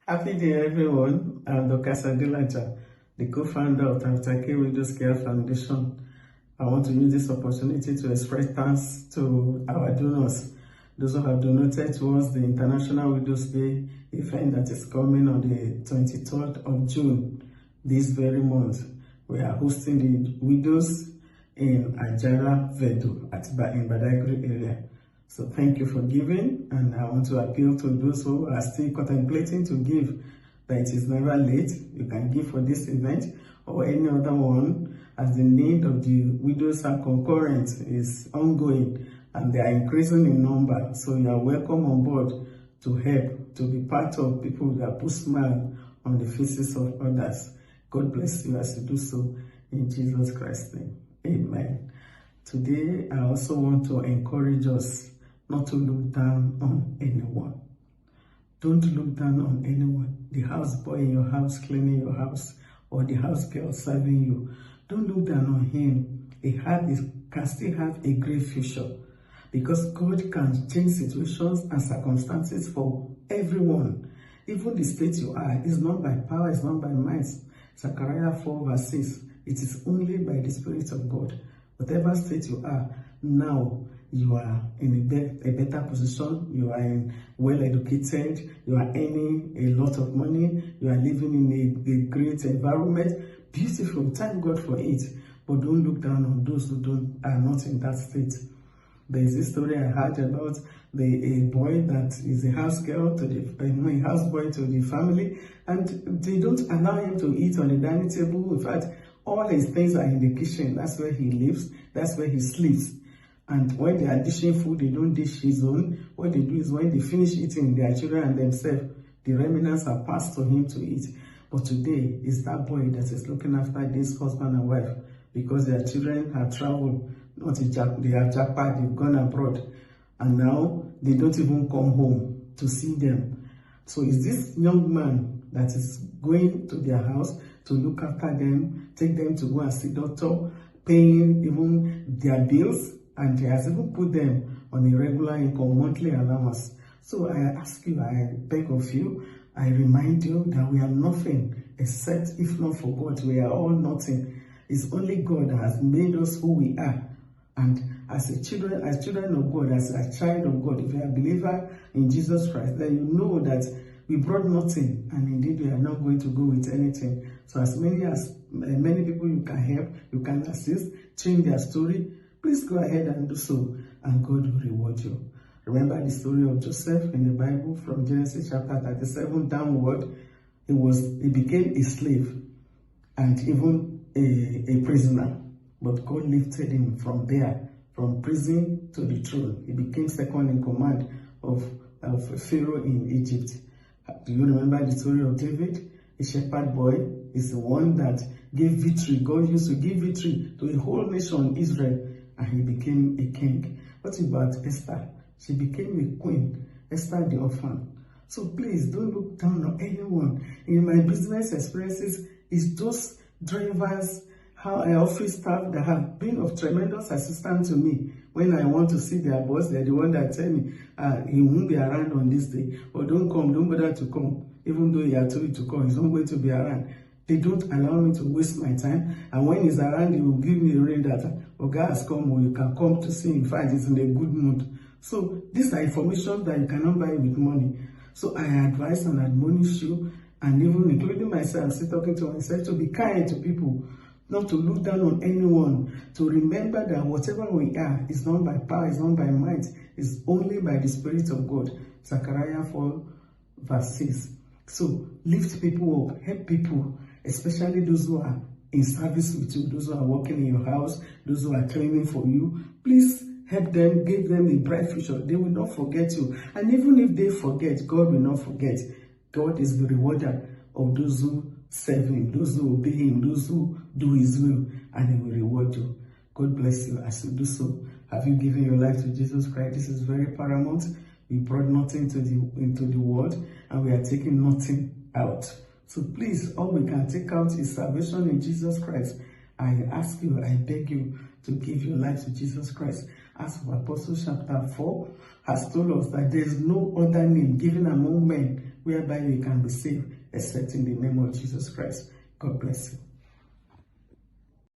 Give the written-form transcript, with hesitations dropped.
Happy day, everyone. I'm Dr. Sadilaja, the co-founder of Tabitaki Widows Care Foundation. I want to use this opportunity to express thanks to our donors, those who have donated towards the International Widows Day event that is coming on the 23rd of June, this very month. We are hosting the widows in Ajara Vedu in Badagry area. So thank you for giving, and I want to appeal to those who are still contemplating to give that it is never late. You can give for this event or any other one, as the need of the widows are concurrent, is ongoing, and they are increasing in number. So you are welcome on board to help, to be part of people that put smile on the faces of others. God bless you as you do so, in Jesus Christ's name. Amen. Today, I also want to encourage us not to look down on anyone. Don't look down on anyone. The houseboy in your house cleaning your house, or the house girl serving you. Don't look down on him. He can still have a great future, because God can change situations and circumstances for everyone. Even the state you are is not by power, it's not by might. Zechariah 4:6. It is only by the Spirit of God. Whatever state you are now, you are in a better position, you are well educated, you are earning a lot of money, you are living in a great environment. Beautiful, thank God for it. But don't look down on those who are not in that state. There is a story I heard about a boy that is a house girl to the a houseboy to the family, and they don't allow him to eat on the dining table. In fact, all his things are in the kitchen. That's where he lives. That's where he sleeps. And when they are dishing food, they don't dish his own. What they do is when they finish eating, their children and themselves, the remnants are passed to him to eat. But today, it's that boy that is looking after this husband and wife, because their children have traveled. They have jackpot, they've gone abroad. And now, they don't even come home to see them. So it's this young man that is going to their house to look after them, take them to go and see doctor, paying even their bills, and he has even put them on a regular income, monthly allowance. So I ask you, I beg of you, I remind you that we are nothing except, if not for God, we are all nothing. It's only God that has made us who we are. And as children of God, as a child of God, if you are a believer in Jesus Christ, then you know that we brought nothing, and indeed we are not going to go with anything. So as many people you can help, you can assist, change their story, please go ahead and do so, and God will reward you. Remember the story of Joseph in the Bible from Genesis chapter 37 downward. He became a slave and even a prisoner. But God lifted him from there, from prison to the throne. He became second in command of Pharaoh in Egypt. Do you remember the story of David? A shepherd boy is the one that gave victory. God used to give victory to a whole nation, Israel, and he became a king. What about Esther? She became a queen, Esther the orphan. So please, don't look down on anyone. In my business experiences, it's those drivers, office staff that have been of tremendous assistance to me. When I want to see their boss, they're the one that tell me, he won't be around on this day, or don't come, don't bother to come. Even though he had told you to come, he's not going to be around. They don't allow me to waste my time. And when he's around, he will give me a ring that, God has come, or you can come to see him. In fact, he's in a good mood. So these are information that you cannot buy with money. So I advise and admonish you, and even including myself, still talking to myself, to be kind to people, not to look down on anyone, to remember that whatever we are is not by power, it's not by might, it's only by the Spirit of God. Zechariah 4:6. So lift people up, help people, especially those who are in service with you, those who are working in your house, those who are training for you. Please help them, give them a bright future. They will not forget you. And even if they forget, God will not forget. God is the rewarder of those who serve him, those who obey him, those who do his will, and he will reward you. God bless you as you do so. Have you given your life to Jesus Christ? This is very paramount. We brought nothing into the world, and we are taking nothing out. So please, all we can take out is salvation in Jesus Christ. I ask you, I beg you to give your life to Jesus Christ. As for Apostles chapter 4 has told us that there is no other name given among men whereby we can be saved, except in the name of Jesus Christ. God bless you.